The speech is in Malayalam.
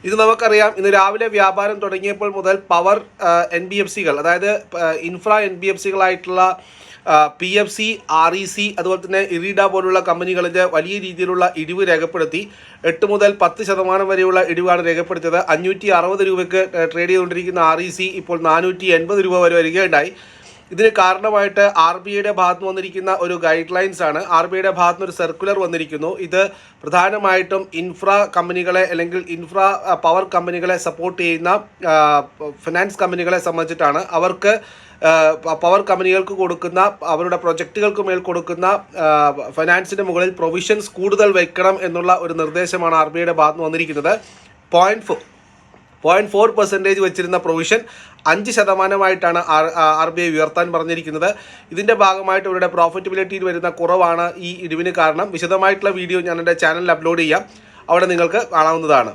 ഇത് നമുക്കറിയാം, ഇന്ന് രാവിലെ വ്യാപാരം തുടങ്ങിയപ്പോൾ മുതൽ പവർ NBFCകൾ, അതായത് ഇൻഫ്രാ NBFCകളായിട്ടുള്ള PFC, REC, അതുപോലെ തന്നെ ഇറിഡ പോലുള്ള കമ്പനികളിൽ വലിയ രീതിയിലുള്ള ഇടിവ് രേഖപ്പെടുത്തി. 8 മുതൽ 10% വരെയുള്ള ഇടിവാണ് രേഖപ്പെടുത്തിയത്. 560 രൂപയ്ക്ക് ട്രേഡ് ചെയ്തുകൊണ്ടിരിക്കുന്ന REC ഇപ്പോൾ 480 രൂപ വരെ വരികയുണ്ടായി. ഇതിന് കാരണമായിട്ട് RBIയുടെ ഭാഗത്ത് വന്നിരിക്കുന്ന ഒരു ഗൈഡ് ലൈൻസ് ആണ്. RBIയുടെ ഭാഗത്ത് ഒരു സർക്കുലർ വന്നിരിക്കുന്നു. ഇത് പ്രധാനമായിട്ടും ഇൻഫ്രാ കമ്പനികളെ അല്ലെങ്കിൽ ഇൻഫ്രാ പവർ കമ്പനികളെ സപ്പോർട്ട് ചെയ്യുന്ന ഫിനാൻസ് കമ്പനികളെ സംബന്ധിച്ചിട്ടാണ്. അവർക്ക് പവർ കമ്പനികൾക്ക് കൊടുക്കുന്ന അവരുടെ പ്രൊജക്റ്റുകൾക്ക് മേൽ കൊടുക്കുന്ന ഫൈനാൻസിന് മുകളിൽ പ്രൊവിഷൻസ് കൂടുതൽ വയ്ക്കണം എന്നുള്ള ഒരു നിർദ്ദേശമാണ് RBIയുടെ ഭാഗത്ത് വന്നിരിക്കുന്നത്. 0.4% വെച്ചിരുന്ന പ്രൊവിഷൻ 5% RBI ഉയർത്താൻ പറഞ്ഞിരിക്കുന്നത്. ഇതിൻ്റെ ഭാഗമായിട്ട് ഇവരുടെ പ്രോഫിറ്റബിലിറ്റിയിൽ വരുന്ന കുറവാണ് ഈ ഇടിവിന് കാരണം. വിശദമായിട്ടുള്ള വീഡിയോ ഞാൻ എൻ്റെ ചാനലിൽ അപ്ലോഡ് ചെയ്യാം, അവിടെ നിങ്ങൾക്ക് കാണാവുന്നതാണ്.